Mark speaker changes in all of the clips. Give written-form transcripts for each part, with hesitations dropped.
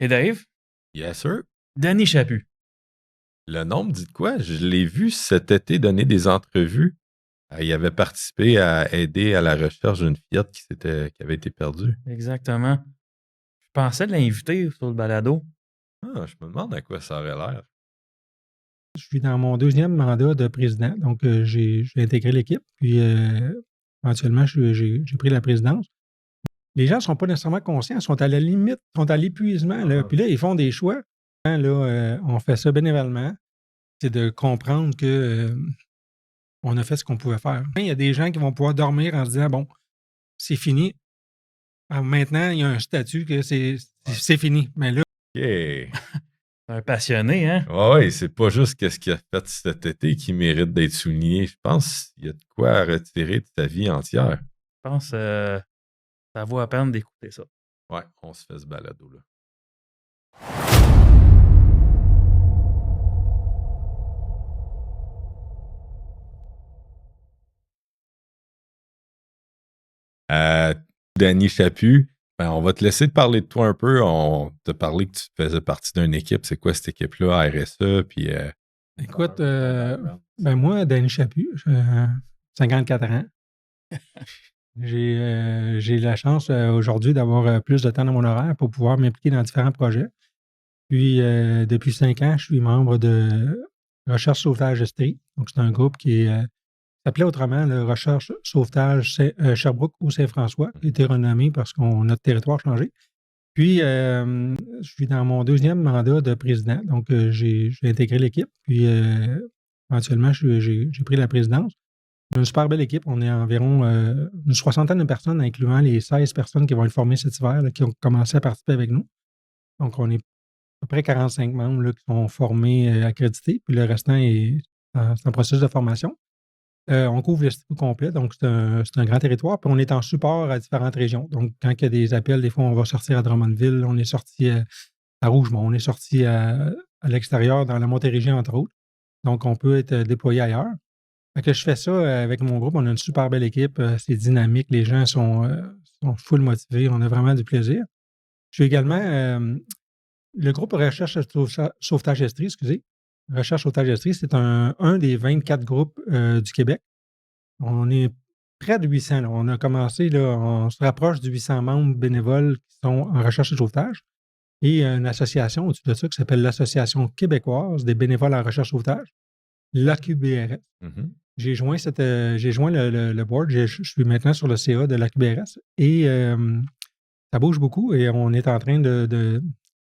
Speaker 1: Et Dave,
Speaker 2: Yes, sir.
Speaker 1: Danny Chaput.
Speaker 2: Le nom me dit de quoi? Je l'ai vu cet été donner des entrevues. Il avait participé à aider à la recherche d'une fillette qui avait été perdue.
Speaker 1: Exactement. Je pensais de l'inviter sur le balado.
Speaker 2: Ah, je me demande à quoi ça aurait l'air.
Speaker 3: Je suis dans mon deuxième mandat de président, donc j'ai intégré l'équipe, puis éventuellement, j'ai pris la présidence. Les gens ne sont pas nécessairement conscients, sont à la limite, sont à l'épuisement, là. Puis là, ils font des choix. Là, on fait ça bénévolement. C'est de comprendre que on a fait ce qu'on pouvait faire. Il y a des gens qui vont pouvoir dormir en se disant, bon, c'est fini. Alors, maintenant, il y a un statut que c'est fini. Mais là,
Speaker 2: OK.
Speaker 1: Un passionné, hein?
Speaker 2: Ouais, c'est pas juste qu'est-ce qu'il a fait cet été qui mérite d'être souligné. Je pense qu'il y a de quoi retirer de ta vie entière.
Speaker 1: Je pense que ça vaut la peine d'écouter ça.
Speaker 2: Ouais, on se fait ce balado-là. Danny Chaput, on va te laisser te parler de toi un peu. On t'a parlé que tu faisais partie d'une équipe. C'est quoi cette équipe-là, RSE? Puis,
Speaker 3: écoute, moi, Danny Chaput, j'ai 54 ans. J'ai la chance aujourd'hui d'avoir plus de temps dans mon horaire pour pouvoir m'impliquer dans différents projets. Puis, depuis 5 ans, je suis membre de Recherche Sauvetage Estrie. Donc, c'est un groupe qui s'appelait autrement le Recherche Sauvetage Sherbrooke ou Saint-François, qui a été renommé parce que notre territoire a changé. Puis, je suis dans mon deuxième mandat de président. Donc, j'ai intégré l'équipe. Puis, éventuellement, j'ai pris la présidence. On a une super belle équipe. On est environ une 60aine de personnes, incluant les 16 personnes qui vont être formées cet hiver, là, qui ont commencé à participer avec nous. Donc, on est à peu près 45 membres là, qui sont formés, accrédités. Puis, le restant est en processus de formation. On couvre l'Estrie au complet, donc c'est un grand territoire. Puis, on est en support à différentes régions. Donc, quand il y a des appels, des fois, on va sortir à Drummondville, on est sorti à Rougemont, on est sorti à l'extérieur, dans la Montérégie, entre autres. Donc, on peut être déployé ailleurs. Fait que je fais ça avec mon groupe. On a une super belle équipe. C'est dynamique. Les gens sont full motivés. On a vraiment du plaisir. Je suis également le groupe Recherche Sauvetage Estrie, excusez. Recherche Sauvetage Estrie, c'est un des 24 groupes du Québec. On est près de 800. Là. On a commencé, là, on se rapproche de 800 membres bénévoles qui sont en recherche et sauvetage. Et une association au-dessus de ça qui s'appelle l'Association québécoise des bénévoles en recherche et sauvetage, l'AQBRS.
Speaker 2: Mm-hmm.
Speaker 3: J'ai joint le board. Je suis maintenant sur le CA de l'AQBRS et ça bouge beaucoup et on est en train de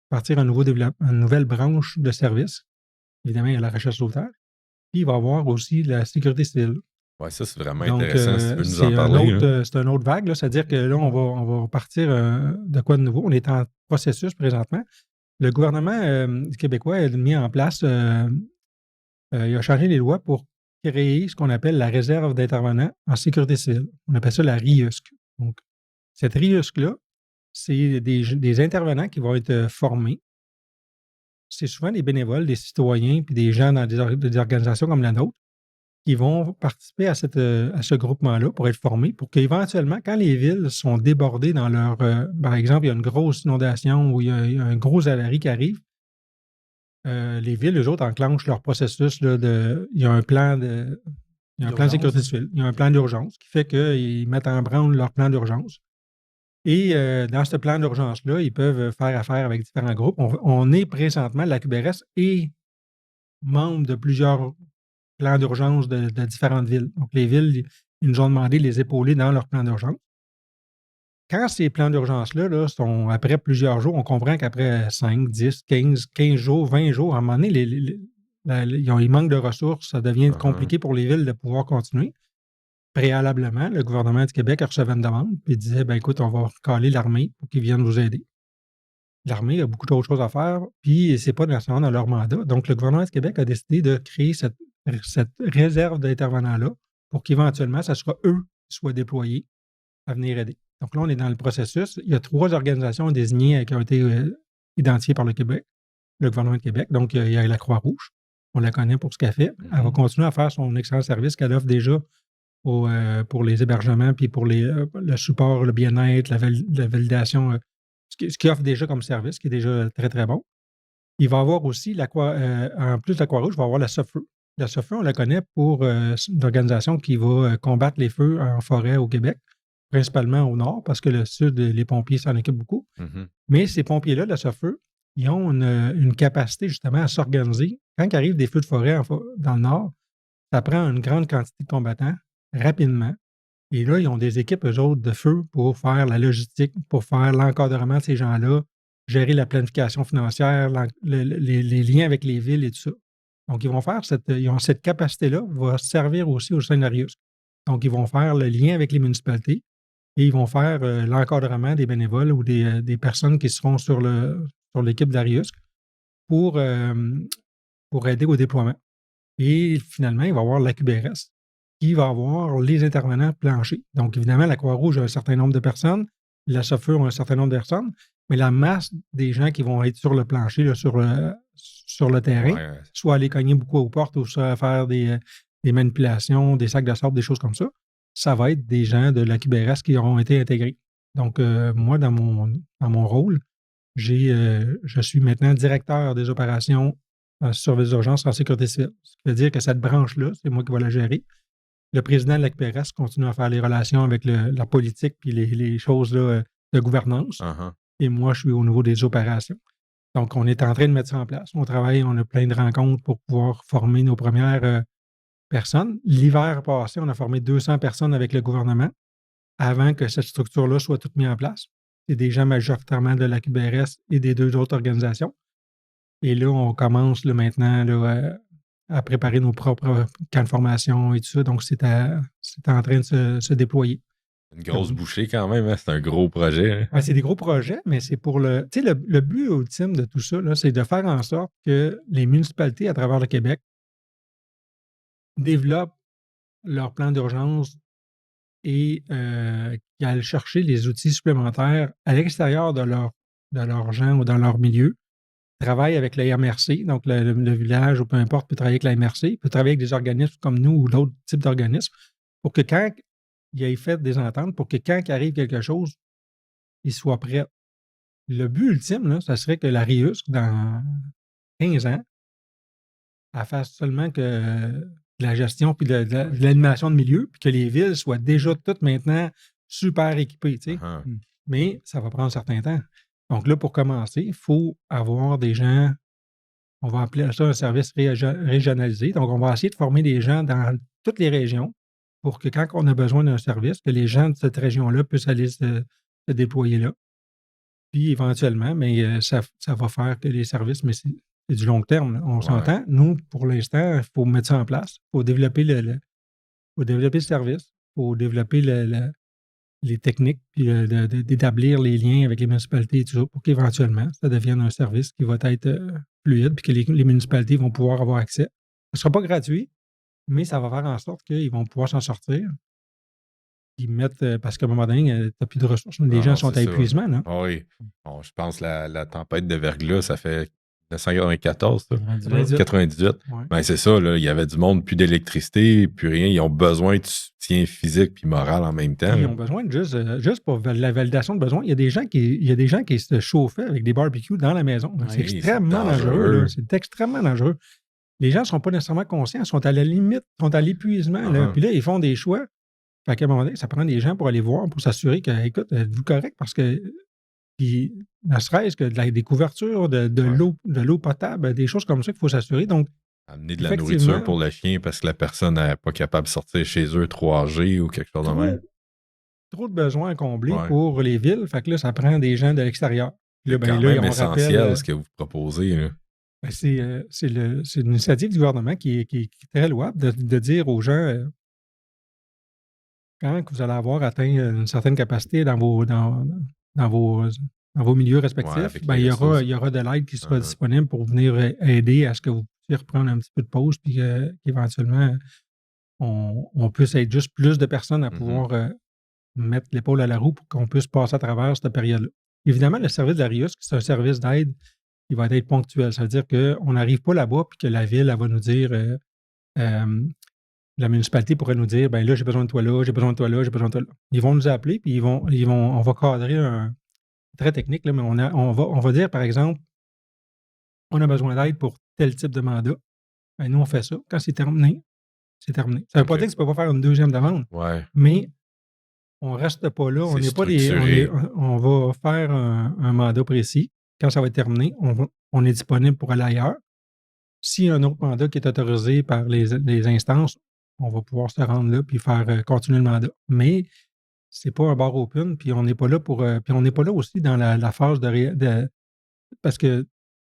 Speaker 3: partir une nouvelle branche de service. Évidemment, il y a la recherche sauvetage. Puis il va y avoir aussi la sécurité civile.
Speaker 2: Oui, ça, c'est vraiment intéressant. Si tu veux nous en
Speaker 3: parler. C'est une autre vague. C'est-à-dire que là, on va partir de quoi de nouveau. On est en processus présentement. Le gouvernement québécois a mis en place, il a changé les lois pour créer ce qu'on appelle la réserve d'intervenants en sécurité civile. On appelle ça la RIUSC. Donc, cette RIUSC-là, c'est des intervenants qui vont être formés. C'est souvent des bénévoles, des citoyens, puis des gens dans des organisations comme la nôtre qui vont participer à ce groupement-là pour être formés, pour qu'éventuellement, quand les villes sont débordées dans leur... par exemple, il y a une grosse inondation ou il y a un gros avarie qui arrive, les villes, eux autres, enclenchent leur processus. Là, il y a un plan de sécurité civile. Il y a un plan d'urgence qui fait qu'ils mettent en branle leur plan d'urgence. Et dans ce plan d'urgence-là, ils peuvent faire affaire avec différents groupes. On est présentement, la QBRS est membre de plusieurs plans d'urgence de différentes villes. Donc, les villes, ils nous ont demandé de les épauler dans leur plan d'urgence. Quand ces plans d'urgence-là là, sont après plusieurs jours, on comprend qu'après 5, 10, 15 jours, 20 jours, à un moment donné, ils manquent de ressources. Ça devient compliqué pour les villes de pouvoir continuer. Préalablement, le gouvernement du Québec a reçu une demande et disait, écoute, on va caler l'armée pour qu'ils viennent nous aider. L'armée a beaucoup d'autres choses à faire, puis c'est pas nécessairement dans leur mandat. Donc, le gouvernement du Québec a décidé de créer cette réserve d'intervenants-là pour qu'éventuellement, ça sera eux qui soient déployés à venir aider. Donc là, on est dans le processus. Il y a 3 organisations désignées qui ont été identifiées par le Québec, le gouvernement du Québec. Donc, il y a la Croix-Rouge. On la connaît pour ce qu'elle fait. Elle va continuer à faire son excellent service qu'elle offre déjà pour les hébergements, puis pour le support, le bien-être, la validation ce qu'il offre déjà comme service, qui est déjà très, très bon. Il va avoir aussi, en plus de l'Aquarouge, il va avoir la SOFFEU. La SOFFEU, on la connaît pour une organisation qui va combattre les feux en forêt au Québec, principalement au nord, parce que le sud, les pompiers s'en occupent beaucoup.
Speaker 2: Mhm.
Speaker 3: Mais ces pompiers-là, la SOFFEU, ils ont une capacité justement à s'organiser. Quand il arrive des feux de forêt dans le nord, ça prend une grande quantité de combattants rapidement. Et là, ils ont des équipes, eux autres, de feu pour faire la logistique, pour faire l'encadrement de ces gens-là, gérer la planification financière, les liens avec les villes et tout ça. Donc, ils ont cette capacité-là, va servir aussi au sein de la RIUSC. Donc, ils vont faire le lien avec les municipalités et ils vont faire l'encadrement des bénévoles ou des personnes qui seront sur l'équipe de la RIUSC pour aider au déploiement. Et finalement, il va y avoir la QBRS qui va avoir les intervenants planchers. Donc, évidemment, la Croix-Rouge a un certain nombre de personnes, la SOFFEU a un certain nombre de personnes, mais la masse des gens qui vont être sur le plancher, là, sur le terrain, soit aller cogner beaucoup aux portes ou soit faire des manipulations, des sacs de sable, des choses comme ça va être des gens de la QBRS qui auront été intégrés. Donc, moi, dans mon rôle, je suis maintenant directeur des opérations en service d'urgence en sécurité civile. Ce qui veut dire que cette branche-là, c'est moi qui vais la gérer. Le président de la QPRS continue à faire les relations avec la politique et les choses là, de gouvernance.
Speaker 2: Uh-huh.
Speaker 3: Et moi, je suis au niveau des opérations. Donc, on est en train de mettre ça en place. On travaille, on a plein de rencontres pour pouvoir former nos premières personnes. L'hiver passé, on a formé 200 personnes avec le gouvernement avant que cette structure-là soit toute mise en place. C'est des gens majoritairement de la QBRS et des deux autres organisations. Et là, on commence là, maintenant là, à préparer nos propres camps de formation et tout ça. Donc, c'est en train de se déployer.
Speaker 2: Une grosse bouchée quand même, hein? C'est un gros projet. Hein?
Speaker 3: Ouais, c'est des gros projets, mais c'est pour le... Tu sais, le but ultime de tout ça, là, c'est de faire en sorte que les municipalités à travers le Québec développent leur plan d'urgence et qui aillent chercher les outils supplémentaires à l'extérieur de leur gens ou dans leur milieu. Travaille avec la MRC, donc le village ou peu importe, peut travailler avec la MRC, peut travailler avec des organismes comme nous ou d'autres types d'organismes pour que quand il ait fait des ententes, pour que quand il arrive quelque chose, il soit prêt. Le but ultime, là, ça serait que la RIUSC, dans 15 ans, elle fasse seulement que de la gestion puis de l'animation de milieu, puis que les villes soient déjà toutes maintenant super équipées. Tu sais.
Speaker 2: Uh-huh.
Speaker 3: Mais ça va prendre un certain temps. Donc là, pour commencer, il faut avoir des gens, on va appeler ça un service régionalisé. Donc, on va essayer de former des gens dans toutes les régions pour que quand on a besoin d'un service, que les gens de cette région-là puissent aller se déployer là. Puis éventuellement, mais ça va faire que les services, mais c'est du long terme, là. On s'entend. Nous, pour l'instant, il faut mettre ça en place. Il faut développer le service. Il faut développer les techniques, puis d'établir les liens avec les municipalités et tout ça pour qu'éventuellement, ça devienne un service qui va être fluide, puis que les municipalités vont pouvoir avoir accès. Ce ne sera pas gratuit, mais ça va faire en sorte qu'ils vont pouvoir s'en sortir. Ils mettent, parce qu'à un moment donné, tu n'as plus de ressources. Les gens sont à épuisement. Là.
Speaker 2: Oh oui. Bon, je pense que la tempête de verglas, ça fait 1994, ça? 98.
Speaker 3: Ouais.
Speaker 2: Ben, c'est ça, là, il y avait du monde, plus d'électricité, plus rien. Ils ont besoin de soutien physique puis moral en même temps.
Speaker 3: Ils ont besoin de juste pour la validation de besoin. Il y a des gens qui se chauffaient avec des barbecues dans la maison. Donc, c'est extrêmement dangereux. C'est extrêmement dangereux. Les gens ne sont pas nécessairement conscients, ils sont à la limite, sont à l'épuisement.
Speaker 2: Uh-huh.
Speaker 3: Puis là, ils font des choix. Fait qu'à un moment donné, ça prend des gens pour aller voir, pour s'assurer que, écoute, êtes-vous correct? Parce que, puis, ne serait-ce que des couvertures, de l'eau potable, des choses comme ça qu'il faut s'assurer. Donc,
Speaker 2: amener de la nourriture pour le chien parce que la personne n'est pas capable de sortir chez eux 3G ou quelque chose de même.
Speaker 3: Trop de besoins à combler pour les villes. Fait que là, ça prend des gens de l'extérieur.
Speaker 2: C'est quand même essentiel ce que vous proposez. Là.
Speaker 3: Ben c'est une initiative du gouvernement qui est très louable de dire aux gens quand vous allez avoir atteint une certaine capacité dans vos milieux respectifs, ben, il y aura de l'aide qui sera disponible pour venir aider à ce que vous puissiez reprendre un petit peu de pause puis qu'éventuellement, on puisse être juste plus de personnes à pouvoir mettre l'épaule à la roue pour qu'on puisse passer à travers cette période-là. Évidemment, le service de la RIUSC, c'est un service d'aide qui va être ponctuel. Ça veut dire qu'on n'arrive pas là-bas puis que la ville, elle va nous dire... la municipalité pourrait nous dire, ben là, j'ai besoin de toi là, j'ai besoin de toi là, j'ai besoin de toi là. Ils vont nous appeler, puis on va cadrer très technique, là, mais on va dire, par exemple, on a besoin d'aide pour tel type de mandat. Ben, nous, on fait ça. Quand c'est terminé, c'est terminé. Ça ne veut pas
Speaker 2: OK.
Speaker 3: dire que tu ne peux pas faire une deuxième demande,
Speaker 2: Ouais.
Speaker 3: mais on ne reste pas là. On
Speaker 2: C'est
Speaker 3: n'est pas
Speaker 2: structuré.
Speaker 3: on va faire un mandat précis. Quand ça va être terminé, on est disponible pour aller ailleurs. S'il y a un autre mandat qui est autorisé par les instances, on va pouvoir se rendre là puis faire continuer le mandat. Mais c'est pas un bar open, puis on n'est pas là pour. Puis on n'est pas là aussi dans la phase parce que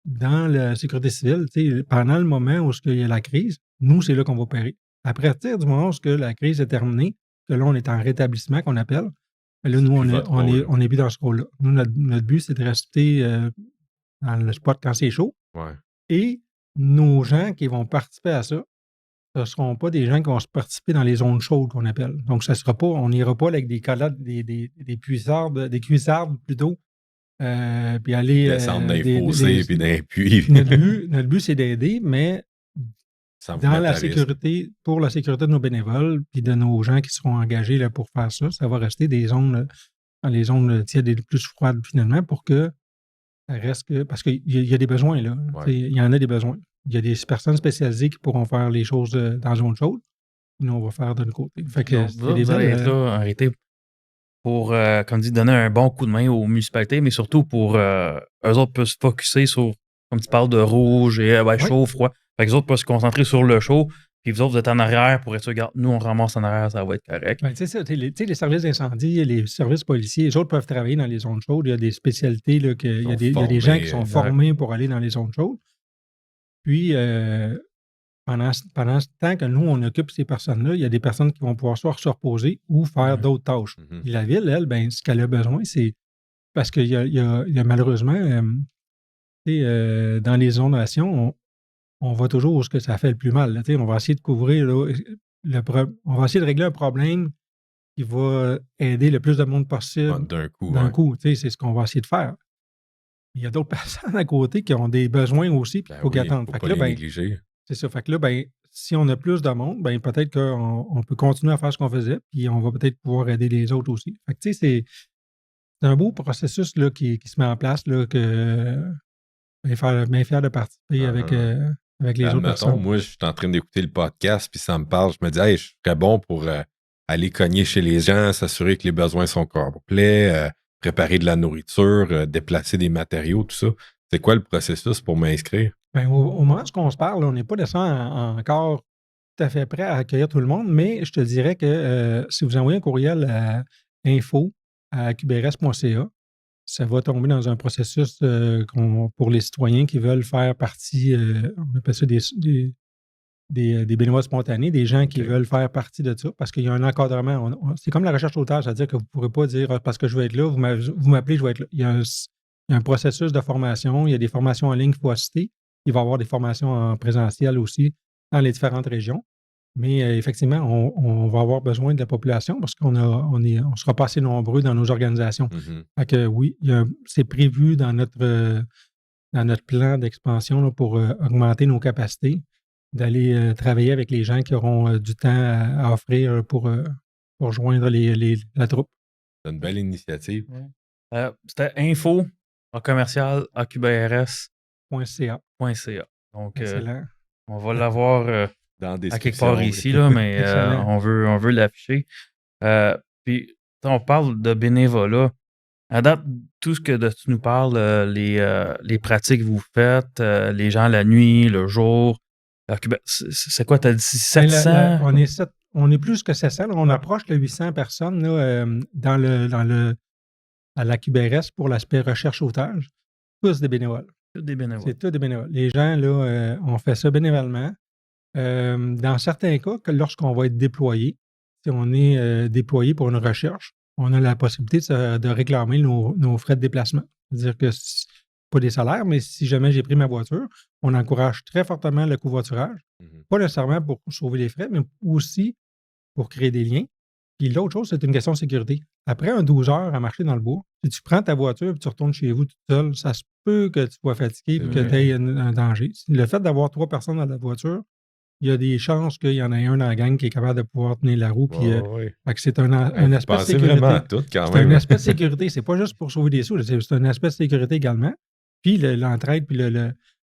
Speaker 3: dans la sécurité civile, pendant le moment où il y a la crise, nous, c'est là qu'on va opérer. À partir du moment où la crise est terminée, que là, on est en rétablissement, qu'on appelle, là, nous, on est plus dans ce rôle-là. Nous, notre but, c'est de rester dans le spot quand c'est chaud.
Speaker 2: Ouais.
Speaker 3: Et nos gens qui vont participer à ça, ce ne seront pas des gens qui vont se participer dans les zones chaudes qu'on appelle. Donc, ça sera pas, on n'ira pas avec des collades, des cuissardes plutôt, puis aller.
Speaker 2: Descendre dans les fossés puis dans les puits.
Speaker 3: Notre but, c'est d'aider, mais dans la sécurité, pour la sécurité de nos bénévoles puis de nos gens qui seront engagés là, pour faire ça, ça va rester des zones, dans les zones tièdes et les plus froides finalement, pour que ça reste que. Parce qu'il y a des besoins, là.
Speaker 2: Ouais.
Speaker 3: Il y en a des besoins. Il y a des personnes spécialisées qui pourront faire les choses dans la zone chaude. Nous, on va faire de notre côté. Fait que
Speaker 1: vous allez être là, arrêté pour, comme dit, donner un bon coup de main aux municipalités, mais surtout pour eux autres peuvent se focusser sur, comme tu parles de rouge et chaud, froid. Fait que les autres peuvent se concentrer sur le chaud, puis vous autres, vous êtes en arrière pour être sûr, regarde, nous, on ramasse en arrière, ça va être correct.
Speaker 3: Ben, tu sais, les services d'incendie, les services policiers, les autres peuvent travailler dans les zones chaudes. Il y a des spécialités, là, il y a des gens qui sont formés pour aller dans les zones chaudes. Puis, pendant ce temps que nous, on occupe ces personnes-là, il y a des personnes qui vont pouvoir soit se reposer ou faire d'autres tâches. Puis la ville, elle, ben, ce qu'elle a besoin, c'est parce qu'il y a malheureusement, dans les inondations, on va toujours où ce que ça fait le plus mal. Là, on va essayer de couvrir, on va essayer de régler un problème qui va aider le plus de monde possible
Speaker 2: d'un coup.
Speaker 3: C'est ce qu'on va essayer de faire. Il y a d'autres personnes à côté qui ont des besoins aussi, puis il faut qu'ils attendent.
Speaker 2: Faut pas les négliger.
Speaker 3: C'est ça. Fait que là, si on a plus de monde, peut-être qu'on peut continuer à faire ce qu'on faisait, puis on va peut-être pouvoir aider les autres aussi. Fait que c'est un beau processus là, qui se met en place, là, que bien fier de participer avec les autres personnes.
Speaker 2: Moi, je suis en train d'écouter le podcast, puis ça me parle. Je me dis, hey, je serais bon pour aller cogner chez les gens, s'assurer que les besoins sont complets, préparer de la nourriture, déplacer des matériaux, tout ça. C'est quoi le processus pour m'inscrire?
Speaker 3: Au moment où on se parle, on n'est pas encore tout à fait prêt à accueillir tout le monde, mais je te dirais que si vous envoyez un courriel à info@qbrs.ca, ça va tomber dans un processus pour les citoyens qui veulent faire partie, on appelle ça des bénévoles spontanés, des gens qui veulent faire partie de ça, parce qu'il y a un encadrement. C'est comme la recherche sauvetage, c'est-à-dire que vous ne pourrez pas dire parce que je veux être là, vous m'appelez, je vais être là. Il y a un processus de formation, il y a des formations en ligne qu'il faut assister. Il va y avoir des formations en présentiel aussi dans les différentes régions. Mais effectivement, on va avoir besoin de la population parce qu'on sera pas assez nombreux dans nos organisations. Fait que oui, c'est prévu dans notre plan d'expansion là, pour augmenter nos capacités, d'aller travailler avec les gens qui auront du temps à offrir pour joindre la troupe.
Speaker 2: C'est une belle initiative.
Speaker 1: C'était info@qbrs.ca. Donc, on va l'avoir à quelque part ici, là, mais on veut l'afficher. Puis, on parle de bénévolat. À date, tout ce que tu nous parles, les pratiques que vous faites, les gens la nuit, le jour, c'est quoi, tu as dit 700?
Speaker 3: On est plus que 700. Là, on approche les 800 personnes là, à la QBRS pour l'aspect recherche-sauvetage. Tous des bénévoles. C'est tous des bénévoles. Les gens, là, on fait ça bénévolement. Dans certains cas, lorsqu'on va être déployé, si on est déployé pour une recherche, on a la possibilité de réclamer nos frais de déplacement. C'est-à-dire que pas des salaires, mais si jamais j'ai pris ma voiture, on encourage très fortement le covoiturage. Pas nécessairement pour sauver les frais, mais aussi pour créer des liens. Puis l'autre chose, c'est une question de sécurité. Après 12 heures à marcher dans le bois, si tu prends ta voiture et tu retournes chez vous tout seul, ça se peut que tu sois fatigué et que tu aies un danger. Le fait d'avoir 3 personnes dans la voiture, il y a des chances qu'il y en ait un dans la gang qui est capable de pouvoir tenir la roue. Puis, fait que c'est un aspect de sécurité.
Speaker 2: Vraiment à tout, quand
Speaker 3: c'est un aspect de sécurité. C'est pas juste pour sauver des sous, c'est un aspect de sécurité également. Puis l'entraide, puis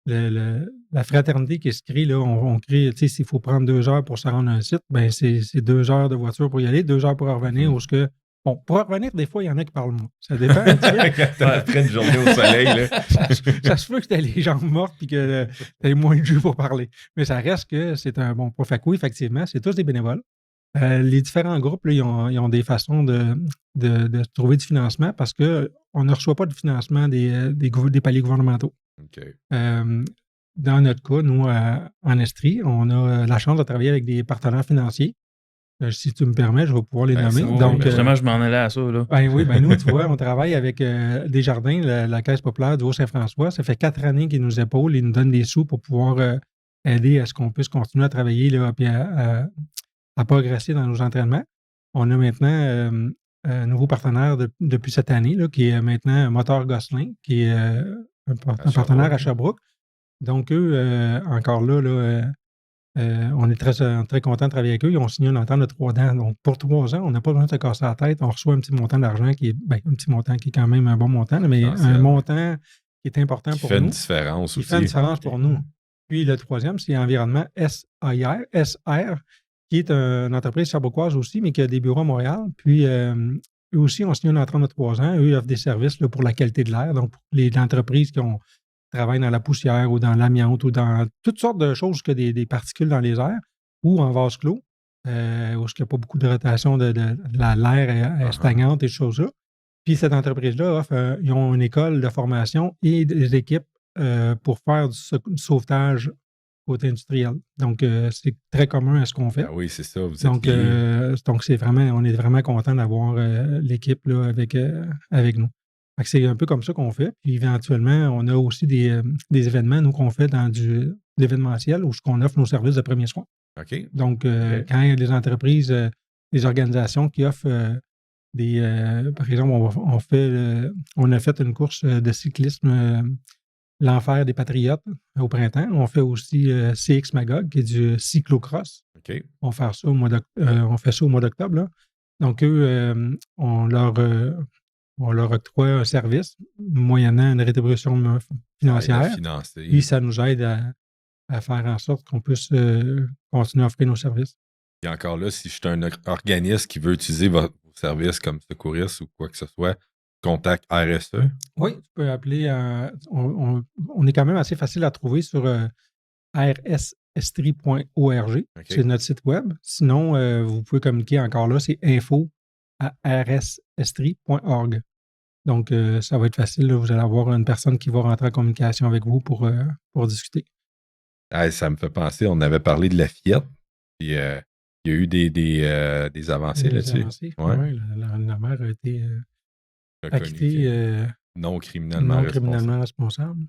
Speaker 3: la fraternité qui se crée, là, on crée, tu sais, s'il faut prendre 2 heures pour se rendre à un site, ben c'est 2 heures de voiture pour y aller, 2 heures pour revenir, ou ce que. Bon, pour revenir, des fois, il y en a qui parlent moins. Ça dépend un petit peu.
Speaker 2: Après une journée au soleil, là.
Speaker 3: ça se peut que tu aies les jambes mortes et que tu aies moins de jus pour parler. Mais ça reste que c'est un bon point. Fait que oui, effectivement, c'est tous des bénévoles. Les différents groupes, là, ils ont des façons de trouver du financement parce qu'on ne reçoit pas de financement des paliers gouvernementaux.
Speaker 2: Okay.
Speaker 3: Dans notre cas, nous, en Estrie, on a la chance de travailler avec des partenaires financiers. Si tu me permets, je vais pouvoir les nommer.
Speaker 1: Donc, justement, je m'en allais à ça. Là.
Speaker 3: Ben oui, nous, tu vois, on travaille avec Desjardins, la Caisse populaire du Haut-Saint-François. Ça fait 4 années qu'ils nous épaulent, ils nous donnent des sous pour pouvoir aider à ce qu'on puisse continuer à travailler là, puis à progresser dans nos entraînements. On a maintenant un nouveau partenaire depuis cette année, là, qui est maintenant Moteur Gosselin, qui est un partenaire à Sherbrooke. Donc, eux, encore là, on est très content de travailler avec eux. Ils ont signé une entente de 3 ans. Donc, pour 3 ans, on n'a pas besoin de se casser la tête. On reçoit un petit montant d'argent qui est, un petit montant qui est quand même un bon montant, mais un montant qui est important pour nous.
Speaker 2: Qui fait une différence aussi.
Speaker 3: Qui fait une différence pour nous. Puis, le 3e, c'est Environnement SR, qui est une entreprise sherbrookoise aussi, mais qui a des bureaux à Montréal. Puis, eux aussi ont signé une entente de 3 ans. Eux, ils offrent des services là, pour la qualité de l'air. Donc, pour les entreprises qui travaillent dans la poussière ou dans l'amiante ou dans toutes sortes de choses que des particules dans les airs ou en vase clos, où il n'y a pas beaucoup de rotation de l'air est stagnante et ces choses-là. Puis cette entreprise-là ils ont une école de formation et des équipes pour faire du sauvetage côté industriel. Donc, c'est très commun à ce qu'on fait.
Speaker 2: Ah oui, c'est ça.
Speaker 3: Donc, c'est vraiment, on est vraiment content d'avoir l'équipe là, avec nous. C'est un peu comme ça qu'on fait. Puis éventuellement, on a aussi des événements, nous, qu'on fait dans l'événementiel où on offre nos services de premiers soins.
Speaker 2: OK.
Speaker 3: Donc, quand il y a des entreprises, des organisations qui offrent par exemple, on a fait une course de cyclisme, l'Enfer des Patriotes au printemps. On fait aussi CX Magog, qui est du cyclocross.
Speaker 2: OK.
Speaker 3: On fait ça au mois d'octobre. Là. Donc, eux, on leur octroie un service moyennant une rétribution financière. Puis ça nous aide à faire en sorte qu'on puisse continuer à offrir nos services.
Speaker 2: Et encore là, si je suis un organisme qui veut utiliser vos services comme secouriste ou quoi que ce soit, contacte RSE.
Speaker 3: Oui, tu peux appeler. On est quand même assez facile à trouver sur rsestrie.org. Okay. C'est notre site web. Sinon, vous pouvez communiquer encore là, c'est info@rsestrie.org. Donc, ça va être facile. Là, vous allez avoir une personne qui va rentrer en communication avec vous pour discuter.
Speaker 2: Ça me fait penser, on avait parlé de la Fiat, puis il y a eu des avancées là-dessus.
Speaker 3: Oui, la mère a été acquittée
Speaker 2: non criminellement
Speaker 3: responsable.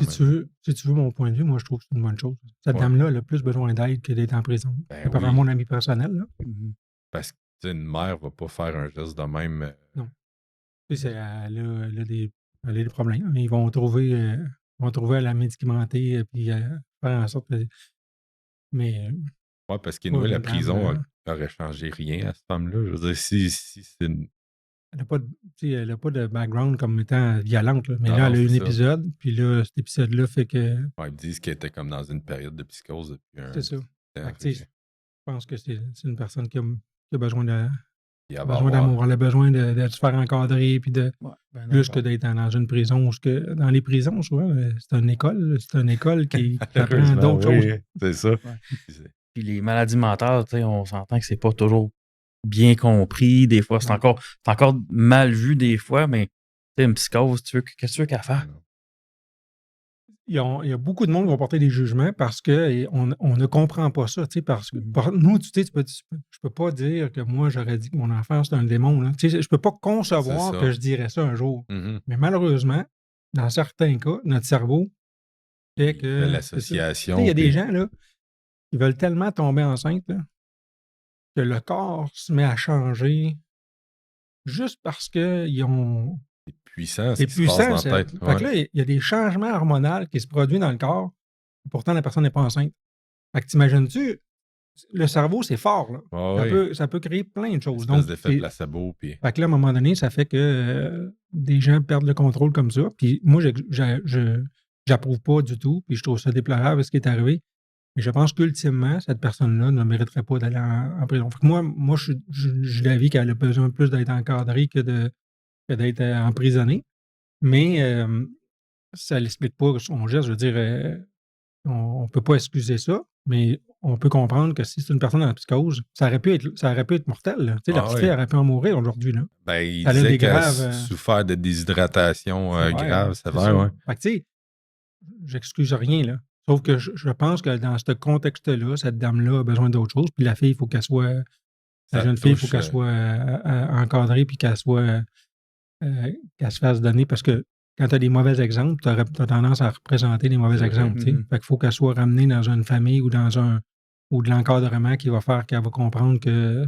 Speaker 3: Si tu veux mon point de vue, moi, je trouve que c'est une bonne chose. Cette dame-là, elle a plus besoin d'aide que d'être en prison. Par mon ami personnel. Là.
Speaker 2: Parce qu'une mère ne va pas faire un geste de même.
Speaker 3: Non. Elle a des problèmes. Ils vont trouver à la médicamenter et puis faire en sorte que. Mais.
Speaker 2: Oui, parce qu'anyway, la prison n'aurait changé rien à cette femme-là. Je veux dire, si c'est une.
Speaker 3: Elle n'a pas de background comme étant violente, là. Mais là, elle a eu un épisode, puis là, cet épisode-là fait que.
Speaker 2: Ouais, ils disent qu'elle était comme dans une période de psychose depuis un.
Speaker 3: C'est ça. Je pense que c'est une personne qui a besoin d'amour. Elle a besoin de se faire encadrer, puis plus que d'être dans une prison. Dans les prisons, souvent, c'est une école. C'est une école qui apprend d'autres choses.
Speaker 2: C'est ça.
Speaker 1: Ouais. Puis les maladies mentales, on s'entend que c'est pas toujours bien compris. Des fois, c'est encore mal vu des fois, mais une psychose, qu'est-ce que tu veux qu'elle fasse?
Speaker 3: Il y a beaucoup de monde qui vont porter des jugements parce qu'on ne comprend pas ça. Parce que nous, je peux pas dire que moi, j'aurais dit que mon enfant, c'est un démon. Là. Je peux pas concevoir que je dirais ça un jour.
Speaker 2: Mm-hmm.
Speaker 3: Mais malheureusement, dans certains cas, notre cerveau fait que...
Speaker 2: L'association.
Speaker 3: Il y a des gens là, qui veulent tellement tomber enceinte là, que le corps se met à changer juste parce qu'ils ont...
Speaker 2: C'est puissant, ce qui se passe dans la tête.
Speaker 3: Fait que là, il y a des changements hormonaux qui se produisent dans le corps, et pourtant la personne n'est pas enceinte. Fait que t'imagines-tu, le cerveau, c'est fort, là.
Speaker 2: Ouais,
Speaker 3: ça peut créer plein de choses.
Speaker 2: espèce d'effet placebo. Puis...
Speaker 3: Fait que là, à un moment donné, ça fait que des gens perdent le contrôle comme ça. Puis moi, j'approuve pas du tout. Puis je trouve ça déplorable ce qui est arrivé. Mais je pense qu'ultimement, cette personne-là ne mériterait pas d'aller en prison. Fait que moi, je suis d'avis qu'elle a besoin plus d'être encadrée que d'être emprisonnée. Mais ça l'explique pas son geste. Je veux dire, on peut pas excuser ça, mais on peut comprendre que si c'est une personne en psychose, ça aurait pu être mortel. Là. Tu sais, la petite fille aurait pu en mourir aujourd'hui. Là.
Speaker 2: Ben, il disait qu'elle a souffert de déshydratation grave, sévère. Ouais.
Speaker 3: Fait que tu sais, j'excuse rien, là. Sauf que je pense que dans ce contexte-là, cette dame-là a besoin d'autre chose. Puis la fille, il faut qu'elle soit... La jeune fille, il faut qu'elle soit encadrée puis qu'elle se fasse donner parce que quand tu as des mauvais exemples, tu as tendance à représenter des mauvais exemples. Fait qu'il faut qu'elle soit ramenée dans une famille ou de l'encadrement qui va faire qu'elle va comprendre que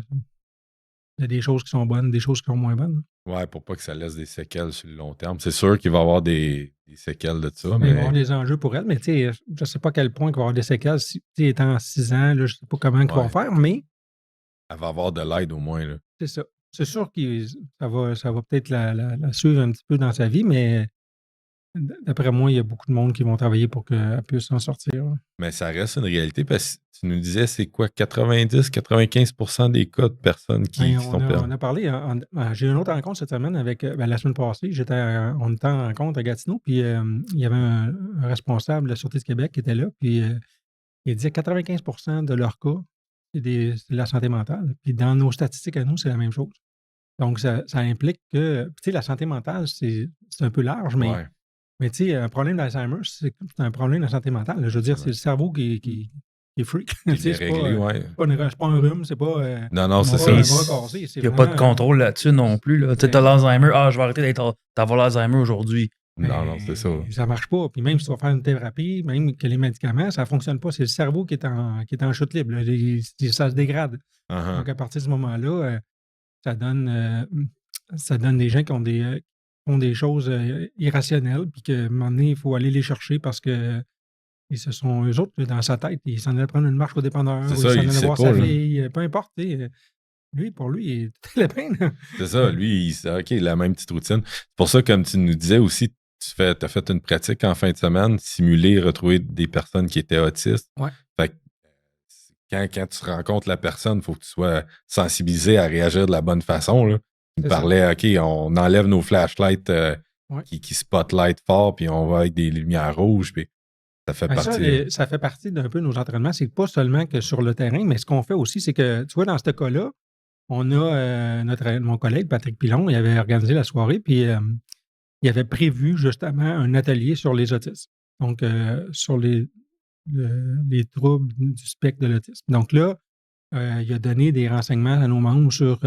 Speaker 3: il y a des choses qui sont bonnes, des choses qui sont moins bonnes.
Speaker 2: Ouais, pour pas que ça laisse des séquelles sur le long terme. C'est sûr qu'il va y avoir des séquelles de ça.
Speaker 3: Il va y avoir des enjeux pour elle, mais tu sais, je ne sais pas à quel point il va y avoir des séquelles. Si, étant 6 ans, là, je ne sais pas comment ils vont faire, mais.
Speaker 2: Elle va avoir de l'aide au moins. Là.
Speaker 3: C'est ça. C'est sûr que ça va peut-être la suivre un petit peu dans sa vie, mais d'après moi, il y a beaucoup de monde qui vont travailler pour qu'elle puisse s'en sortir.
Speaker 2: Mais ça reste une réalité parce que tu nous disais, c'est quoi, 90-95% des cas de personnes qui sont perdues.
Speaker 3: On a parlé, j'ai eu une autre rencontre cette semaine avec, la semaine passée, on était en rencontre à Gatineau, puis il y avait un responsable de la Sûreté du Québec qui était là, puis il disait 95% de leurs cas, c'est de la santé mentale. Puis dans nos statistiques à nous, c'est la même chose. Donc, ça implique que, tu sais, la santé mentale, c'est un peu large, mais... Ouais. Mais tu sais, un problème d'Alzheimer, c'est un problème de santé mentale. Je veux dire, c'est le cerveau qui est freak.
Speaker 2: C'est
Speaker 3: pas un rhume, c'est pas...
Speaker 2: non, c'est ça.
Speaker 1: Il n'y a pas de contrôle là-dessus non plus. Là. Tu as l'Alzheimer, je vais arrêter d'avoir l'Alzheimer aujourd'hui.
Speaker 2: Non, c'est ça.
Speaker 3: Ça marche pas. Puis même si tu vas faire une thérapie, même que les médicaments, ça ne fonctionne pas. C'est le cerveau qui est en chute libre. Ça se dégrade. Donc, à partir de ce moment-là, ça donne des gens qui ont des choses irrationnelles, puis qu'à un moment donné, il faut aller les chercher parce que ce sont eux autres, dans sa tête, ils s'en allaient prendre une marche au dépanneur, ou ils s'en allaient voir sa fille, peu importe. Lui, pour lui, il était la peine.
Speaker 2: C'est ça, lui, il a la même petite routine. C'est pour ça, comme tu nous disais aussi, tu as fait une pratique en fin de semaine, simuler, retrouver des personnes qui étaient autistes.
Speaker 3: Ouais.
Speaker 2: Fait que quand tu rencontres la personne, il faut que tu sois sensibilisé à réagir de la bonne façon, là. Il parlait, OK, on enlève nos flashlights qui spotlight fort, puis on va avec des lumières rouges, puis ça fait partie.
Speaker 3: Ça fait partie d'un peu de nos entraînements. C'est pas seulement que sur le terrain, mais ce qu'on fait aussi, c'est que, tu vois, dans ce cas-là, on a mon collègue Patrick Pilon, il avait organisé la soirée, puis il avait prévu justement un atelier sur les autismes. Donc, sur les troubles du spectre de l'autisme. Donc là, il a donné des renseignements à nos membres sur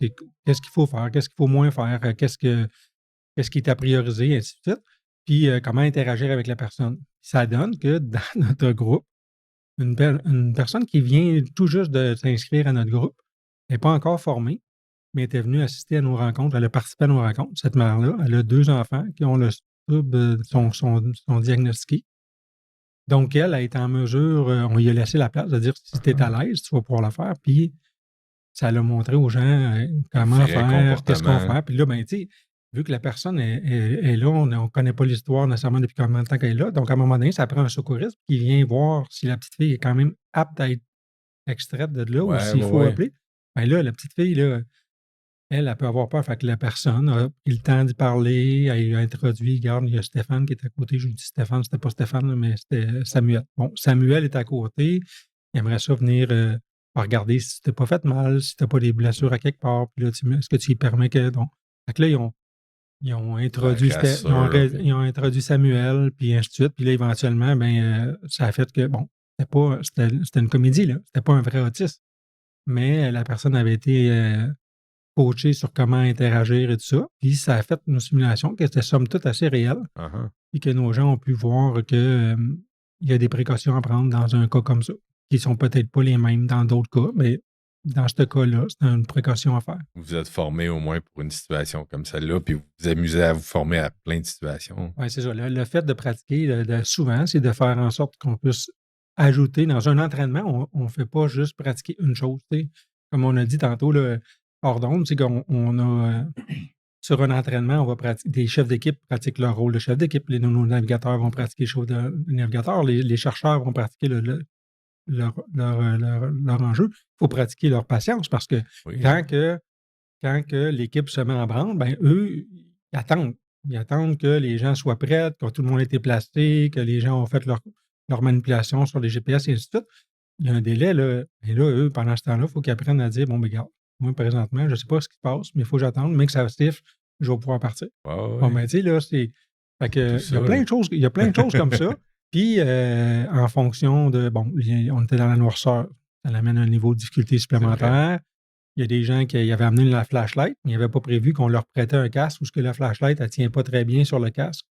Speaker 3: qu'est-ce qu'il faut faire, qu'est-ce qu'il faut moins faire, qu'est-ce qui est à prioriser, ainsi de suite, puis comment interagir avec la personne. Ça donne que dans notre groupe, une personne qui vient tout juste de s'inscrire à notre groupe n'est pas encore formée, mais était venue assister à nos rencontres, elle a participé à nos rencontres. Cette mère-là, elle a 2 enfants qui ont le trouble, sont diagnostiqués. Donc, elle a été en mesure, on lui a laissé la place de dire si tu es à l'aise, tu vas pouvoir la faire, puis ça l'a montré aux gens comment faire, qu'est-ce qu'on fait. Puis là, ben, tu sais, vu que la personne est là, on ne connaît pas l'histoire nécessairement depuis combien de temps qu'elle est là. Donc, à un moment donné, ça prend un secouriste qui vient voir si la petite fille est quand même apte à être extraite de là ou s'il faut appeler. Ben là, la petite fille, là, elle peut avoir peur. Fait que la personne a eu le temps d'y parler, elle a introduit, regarde, il y a Stéphane qui est à côté. Je dis Stéphane, c'était pas Stéphane, mais c'était Samuel. Bon, Samuel est à côté. Il aimerait ça venir... regarder si tu t'es pas fait mal, si tu n'as pas des blessures à quelque part. Puis là, est-ce que tu lui permets que. Donc, fait que là, ils ont introduit Samuel, puis ainsi de suite. Puis là, éventuellement, ça a fait que, bon, c'était une comédie, là. C'était pas un vrai autiste. Mais la personne avait été coachée sur comment interagir et tout ça. Puis ça a fait une simulation qui était somme toute assez réelle. Puis que nos gens ont pu voir qu'il y a des précautions à prendre dans un cas comme ça, qui ne sont peut-être pas les mêmes dans d'autres cas, mais dans ce cas-là, c'est une précaution à faire.
Speaker 2: Vous êtes formé au moins pour une situation comme celle-là, puis vous vous amusez à vous former à plein de situations.
Speaker 3: Oui, c'est ça. Le fait de pratiquer souvent, c'est de faire en sorte qu'on puisse ajouter dans un entraînement, on ne fait pas juste pratiquer une chose. T'sais. Comme on a dit tantôt, hors d'onde, c'est qu'on a sur un entraînement, on va pratiquer, des chefs d'équipe pratiquent leur rôle de chef d'équipe, nos navigateurs vont pratiquer le rôle de navigateur, les chercheurs vont pratiquer leur enjeu. Il faut pratiquer leur patience parce que quand que l'équipe se met en branle, ben eux, ils attendent. Ils attendent que les gens soient prêts, que tout le monde ait été placé, que les gens ont fait leur manipulation sur les GPS et ainsi de suite. Il y a un délai, là. Et là, eux, pendant ce temps-là, il faut qu'ils apprennent à dire, bon, ben, regarde, moi, présentement, je ne sais pas ce qui se passe, mais il faut que j'attende, mais que ça siffle, je vais pouvoir partir. Bon, ben, tu sais, là, c'est... Fait que, il y a plein de choses comme ça. Puis, en fonction de... Bon, on était dans la noirceur. Ça amène un niveau de difficulté supplémentaire. Il y a des gens qui avaient amené la flashlight, mais ils n'avaient pas prévu qu'on leur prêtait un casque ou que la flashlight, elle ne tient pas très bien sur le casque.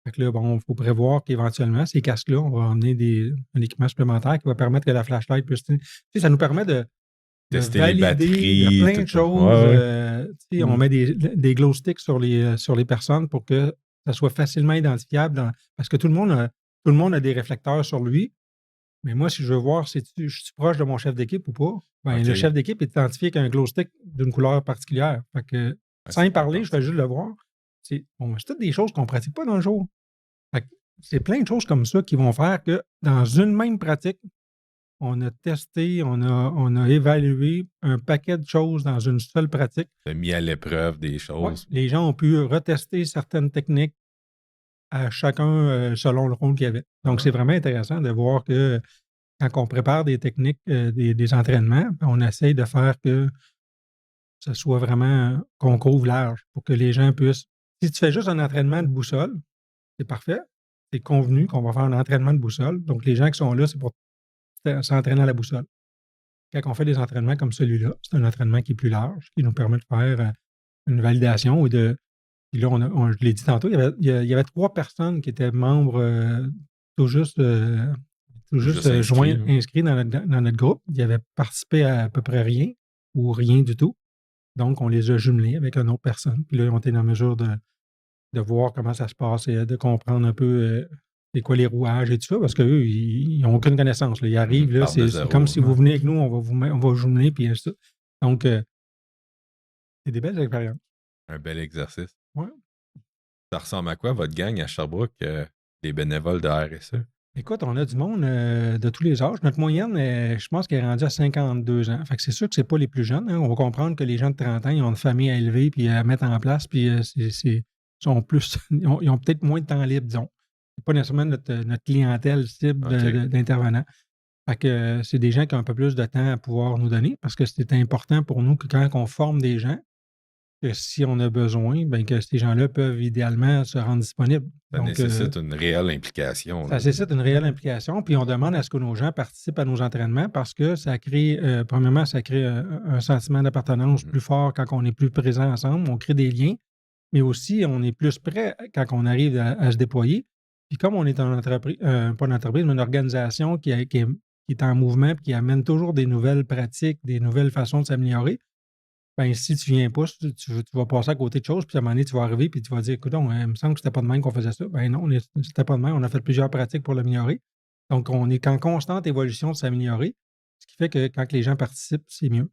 Speaker 3: Fait que là, bon, il faut prévoir qu'éventuellement, ces casques-là, on va emmener un équipement supplémentaire qui va permettre que la flashlight puisse... Tu sais, ça nous permet de
Speaker 2: tester
Speaker 3: valider,
Speaker 2: les batteries.
Speaker 3: Il y a plein de choses. Tu sais, on met des glow sticks sur les personnes pour que ça soit facilement identifiable. Parce que tout le monde a des réflecteurs sur lui. Mais moi, si je veux voir si je suis proche de mon chef d'équipe ou pas, ben, le chef d'équipe est identifié avec un glow stick d'une couleur particulière. Fait que, sans y parler, je vais juste le voir. C'est toutes des choses qu'on ne pratique pas dans le jour. Fait que c'est plein de choses comme ça qui vont faire que dans une même pratique, on a testé, on a évalué un paquet de choses dans une seule pratique.
Speaker 2: On a mis à l'épreuve des choses.
Speaker 3: Les gens ont pu retester certaines techniques à chacun selon le rôle qu'il y avait. Donc, c'est vraiment intéressant de voir que quand on prépare des techniques, des entraînements, on essaye de faire que ce soit vraiment qu'on couvre large pour que les gens puissent... Si tu fais juste un entraînement de boussole, c'est parfait. C'est convenu qu'on va faire un entraînement de boussole. Donc, les gens qui sont là, c'est pour s'entraîner à la boussole. Quand on fait des entraînements comme celui-là, c'est un entraînement qui est plus large, qui nous permet de faire une validation ou de... Puis là, je l'ai dit tantôt, il y avait 3 personnes qui étaient membres tout juste inscrits dans notre groupe. Ils avaient participé à peu près rien ou rien du tout. Donc, on les a jumelés avec une autre personne. Puis là, on était en mesure de voir comment ça se passe et de comprendre un peu c'est quoi les rouages et tout ça, parce qu'eux, ils n'ont aucune connaissance. Là. Ils arrivent, là, c'est comme si vous venez avec nous, on va jumeler, puis ça. Donc, c'est des belles expériences.
Speaker 2: Un bel exercice.
Speaker 3: Oui.
Speaker 2: Ça ressemble à quoi, votre gang à Sherbrooke, les bénévoles de RSE?
Speaker 3: Écoute, on a du monde de tous les âges. Notre moyenne, je pense qu'elle est rendue à 52 ans. Fait que c'est sûr que c'est pas les plus jeunes. Hein. On va comprendre que les gens de 30 ans, ils ont une famille à élever puis à mettre en place, puis ils ont peut-être moins de temps libre, disons. C'est pas nécessairement notre clientèle cible d'intervenants. Fait que c'est des gens qui ont un peu plus de temps à pouvoir nous donner parce que c'est important pour nous que quand on forme des gens, que si on a besoin, bien que ces gens-là peuvent idéalement se rendre disponibles.
Speaker 2: Ça nécessite une réelle implication.
Speaker 3: Ça nécessite une réelle implication, puis on demande à ce que nos gens participent à nos entraînements parce que ça crée, premièrement, ça crée un sentiment d'appartenance plus fort quand on est plus présent ensemble, on crée des liens, mais aussi on est plus prêt quand on arrive à se déployer. Puis comme on est une entreprise, pas une entreprise, mais une organisation qui est en mouvement et qui amène toujours des nouvelles pratiques, des nouvelles façons de s'améliorer, ben, si tu viens pas, tu vas passer à côté de choses, puis à un moment donné, tu vas arriver, puis tu vas dire, écoute, il me semble que c'était pas de même qu'on faisait ça. Ben non, c'était pas de même. On a fait plusieurs pratiques pour l'améliorer. Donc, on est en constante évolution de s'améliorer, ce qui fait que quand les gens participent, c'est mieux.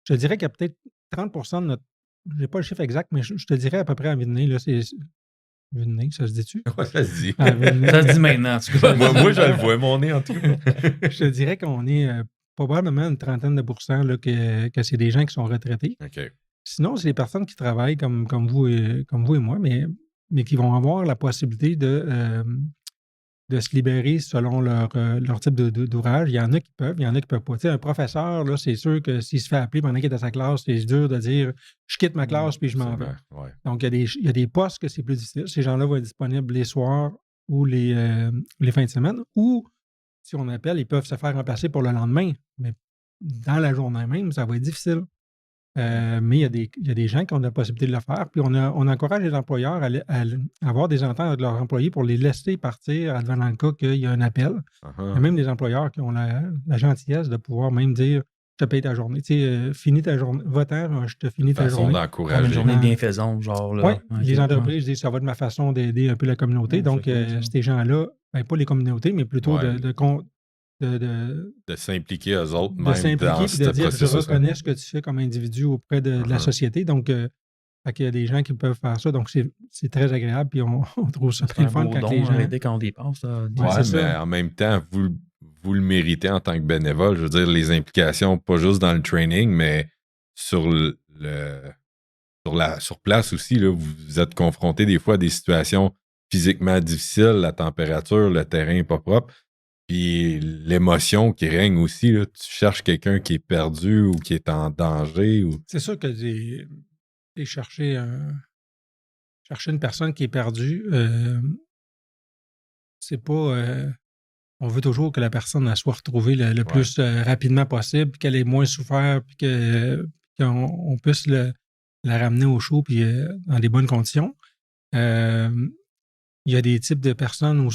Speaker 3: Je te dirais qu'il y a peut-être 30 de notre... Je n'ai pas le chiffre exact, mais je te dirais à peu près à vue de nez, là, c'est... Vue de nez, ça se dit-tu?
Speaker 2: Oui, ça se dit.
Speaker 1: Ça se dit maintenant, en tout cas.
Speaker 2: moi, je le vois, mon nez, en tout cas.
Speaker 3: Je te dirais qu'on est... probablement une trentaine de pourcents là, que c'est des gens qui sont retraités.
Speaker 2: Okay.
Speaker 3: Sinon, c'est des personnes qui travaillent comme vous et moi, mais qui vont avoir la possibilité de se libérer selon leur type d'ouvrage. Il y en a qui peuvent, il y en a qui ne peuvent pas. Tu sais, un professeur, là, c'est sûr que s'il se fait appeler pendant qu'il est à sa classe, c'est dur de dire « je quitte ma classe puis je m'en vais ». Donc, il y a des postes que c'est plus difficile. Ces gens-là vont être disponibles les soirs ou les fins de semaine, ou si on appelle, ils peuvent se faire remplacer pour le lendemain. Mais dans la journée même, ça va être difficile. Mais il y a des gens qui ont la possibilité de le faire. Puis on encourage les employeurs à avoir des ententes avec leurs employés pour les laisser partir dans le cas qu'il y a un appel. Il y a même des employeurs qui ont la gentillesse de pouvoir même dire « je te paye ta journée ». Tu sais, finis ta journée. Va-t'en, je te finis ta journée.
Speaker 2: D'encourager.
Speaker 1: Une journée bienfaisante, genre. Là.
Speaker 3: Oui, les entreprises disent ça va être ma façon d'aider un peu la communauté. Donc, ces gens-là, ben, pas les communautés, mais plutôt
Speaker 2: de s'impliquer eux autres,
Speaker 3: de
Speaker 2: même
Speaker 3: s'impliquer
Speaker 2: dans
Speaker 3: et
Speaker 2: ce
Speaker 3: de dire je
Speaker 2: processus-là.
Speaker 3: reconnais ce que tu fais comme individu auprès de la société. Donc, fait qu'il y a des gens qui peuvent faire ça. Donc, c'est très agréable. Puis on trouve ça très fun quand les gens.
Speaker 1: Quand on dépense.
Speaker 2: Mais en même temps, vous le méritez en tant que bénévole. Je veux dire, les implications, pas juste dans le training, mais sur place aussi, là, vous êtes confronté des fois à des situations physiquement difficiles, la température, le terrain pas propre, puis l'émotion qui règne aussi. Là, tu cherches quelqu'un qui est perdu ou qui est en danger.
Speaker 3: C'est sûr que j'ai cherché une personne qui est perdue. C'est pas... on veut toujours que la personne soit retrouvée le plus rapidement possible, qu'elle ait moins souffert, puis qu'on puisse la ramener au chaud puis dans des bonnes conditions. Il y a des types de personnes où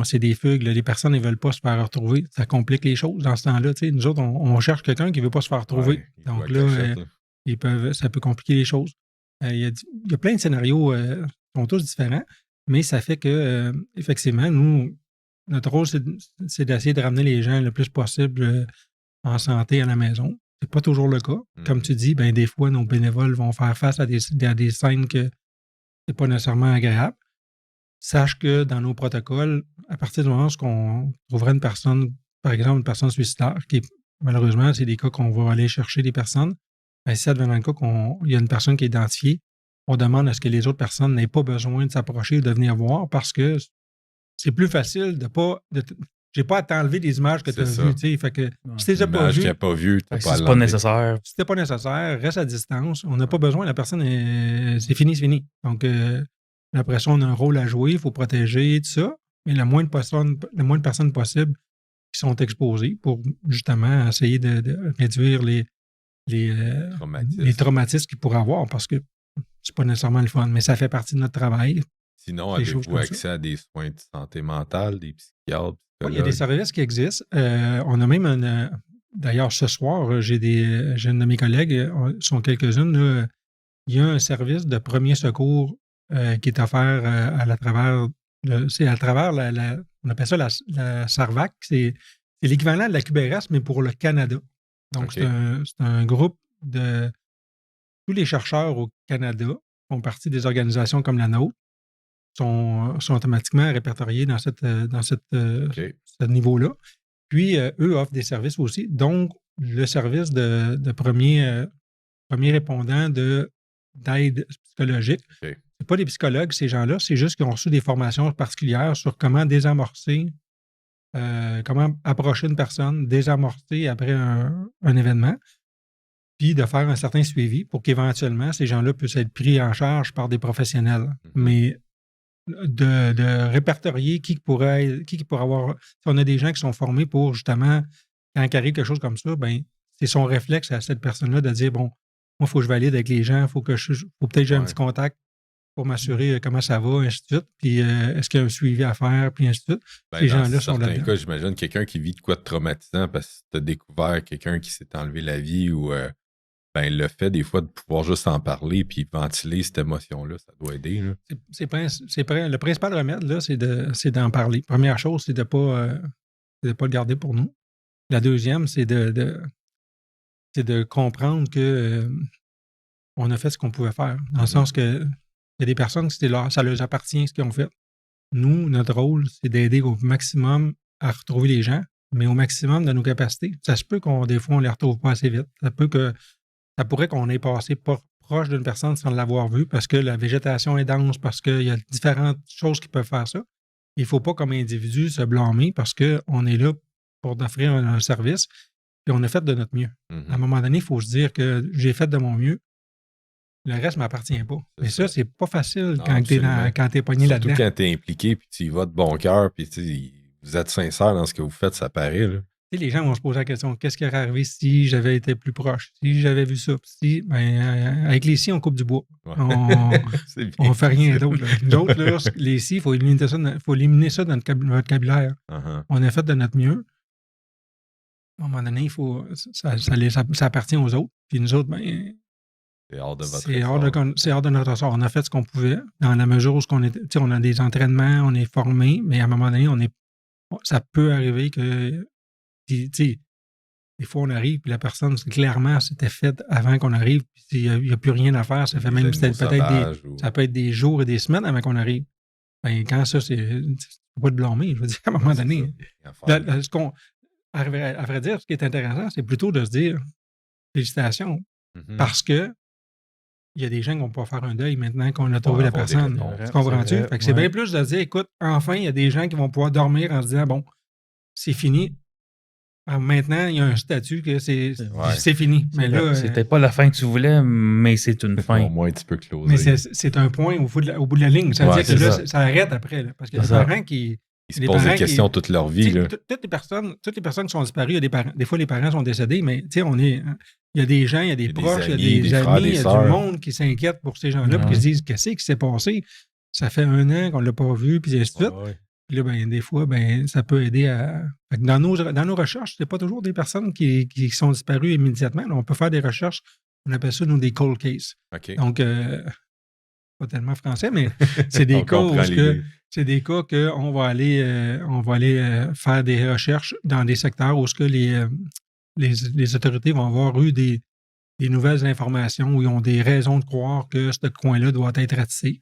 Speaker 3: c'est des fugues, là, les personnes ne veulent pas se faire retrouver. Ça complique les choses dans ce temps-là. Nous autres, on cherche quelqu'un qui ne veut pas se faire retrouver. Donc là, ça peut compliquer les choses. Il y a plein de scénarios qui sont tous différents, mais ça fait que, effectivement, nous, notre rôle, c'est d'essayer de ramener les gens le plus possible en santé à la maison. C'est pas toujours le cas. Comme tu dis, des fois, nos bénévoles vont faire face à des scènes que c'est pas nécessairement agréable. Sache que dans nos protocoles, à partir du moment où on trouverait une personne, par exemple, une personne suicidaire, qui malheureusement, c'est des cas qu'on va aller chercher des personnes. Si ça devient le cas qu'il y a une personne qui est identifiée, on demande à ce que les autres personnes n'aient pas besoin de s'approcher ou de venir voir parce que c'est plus facile de pas. J'ai pas à t'enlever des images que tu as vues. Fait que si tu les as pas vues.
Speaker 2: Si
Speaker 1: c'est pas nécessaire.
Speaker 3: Si c'était pas nécessaire, reste à distance. On n'a pas besoin. La personne, c'est fini, c'est fini. Donc, après ça, on a un rôle à jouer. Il faut protéger, tout ça. Mais le moins de personnes possible qui sont exposées pour justement essayer de réduire les traumatismes qu'ils pourraient avoir parce que c'est pas nécessairement le fun. Mais ça fait partie de notre travail.
Speaker 2: Sinon, avez-vous accès à des soins de santé mentale, des psychiatres?
Speaker 3: Oui, il y a des services qui existent. On a même d'ailleurs, ce soir, j'ai une de mes collègues, sont quelques-unes, là, il y a un service de premier secours qui est offert à travers on appelle ça la SARVAC. C'est l'équivalent de la QBRS, mais pour le Canada. Donc, c'est un groupe de tous les chercheurs au Canada font partie des organisations comme la nôtre. Sont automatiquement répertoriés dans ce niveau-là. Puis, eux offrent des services aussi. Donc, le service de premier répondant d'aide psychologique. C'est pas des psychologues, ces gens-là. C'est juste qu'ils ont reçu des formations particulières sur comment désamorcer, comment approcher une personne, désamorcer après un événement, puis de faire un certain suivi pour qu'éventuellement, ces gens-là puissent être pris en charge par des professionnels. Mais de répertorier qui pourrait avoir. Si on a des gens qui sont formés pour justement, quand il arrive quelque chose comme ça, c'est son réflexe à cette personne-là de dire bon, moi, il faut que je valide avec les gens, faut peut-être que j'ai un petit contact pour m'assurer comment ça va, ainsi de suite. Puis est-ce qu'il y a un suivi à faire, puis ainsi de suite. Ces gens-là sont là.
Speaker 2: Dans certains cas, j'imagine quelqu'un qui vit de quoi de traumatisant parce que tu as découvert quelqu'un qui s'est enlevé la vie ou le fait des fois de pouvoir juste en parler puis ventiler cette émotion-là, ça doit aider. Là.
Speaker 3: Le principal remède, là, c'est d'en parler. Première chose, c'est de pas le garder pour nous. La deuxième, c'est de comprendre que on a fait ce qu'on pouvait faire. Dans le sens que il y a des personnes qui ça leur appartient ce qu'ils ont fait. Nous, notre rôle, c'est d'aider au maximum à retrouver les gens, mais au maximum de nos capacités. Ça se peut des fois, on ne les retrouve pas assez vite. Ça pourrait qu'on ait passé proche d'une personne sans l'avoir vue parce que la végétation est dense, parce qu'il y a différentes choses qui peuvent faire ça. Il ne faut pas, comme individu, se blâmer parce qu'on est là pour offrir un service et on a fait de notre mieux. À un moment donné, il faut se dire que j'ai fait de mon mieux. Le reste ne m'appartient pas. Mais ça, c'est pas facile quand tu es pogné là-dedans.
Speaker 2: Surtout quand tu es impliqué puis tu y vas de bon cœur puis vous êtes sincère dans ce que vous faites, ça paraît. Là.
Speaker 3: Les gens vont se poser la question, qu'est-ce qui aurait arrivé si j'avais été plus proche, si j'avais vu ça? Avec les scies, on coupe du bois. Ouais. On ne fait rien d'autre. D'autres, là, les scies, il faut éliminer ça dans notre vocabulaire. On a fait de notre mieux. À un moment donné, ça appartient aux autres. Puis nous autres,
Speaker 2: c'est hors de votre
Speaker 3: c'est hors de notre ressort. On a fait ce qu'on pouvait dans la mesure où on a des entraînements, on est formé, mais à un moment donné, ça peut arriver que Puis, tu sais, des fois, on arrive, puis la personne, clairement, c'était fait avant qu'on arrive, puis il n'y a plus rien à faire. Ça fait même ça peut être des jours et des semaines avant qu'on arrive. Ben, quand ça, c'est pas de blâmer, je veux dire, à un moment donné. À vrai dire, ce qui est intéressant, c'est plutôt de se dire félicitations, parce que il y a des gens qui vont pas faire un deuil maintenant qu'on a trouvé la personne. Tu comprends-tu? Fait que c'est bien plus de se dire, écoute, enfin, il y a des gens qui vont pouvoir dormir en se disant, bon, c'est fini. Alors maintenant, il y a un statut que c'est fini. Mais là,
Speaker 1: c'était pas la fin que tu voulais, mais c'est une fin.
Speaker 2: Au moins, tu peux closer.
Speaker 3: Mais c'est un point au bout de la ligne. Ça veut dire que là, ça arrête après. Là, parce qu'il y a des parents qui...
Speaker 2: Ils se posent des questions toute leur vie. Là.
Speaker 3: Toutes les personnes qui sont disparues, il y a des parents. Des fois, les parents sont décédés, mais il y a des gens, il y a des proches, il y a des amis, il y a du monde qui s'inquiète pour ces gens-là, puis qui se disent qu'est-ce qui s'est passé? Ça fait 1 an qu'on ne l'a pas vu, puis ainsi de suite. Puis là, ben, des fois, ben, ça peut aider à. Dans nos recherches, c'est pas toujours des personnes qui sont disparues immédiatement. Là, on peut faire des recherches, on appelle ça, nous, des cold cases.
Speaker 2: Okay.
Speaker 3: Donc, pas tellement français, mais c'est des cas où c'est des cas qu'on va aller, faire des recherches dans des secteurs où ce que les autorités vont avoir eu des nouvelles informations, où ils ont des raisons de croire que ce coin-là doit être ratissé.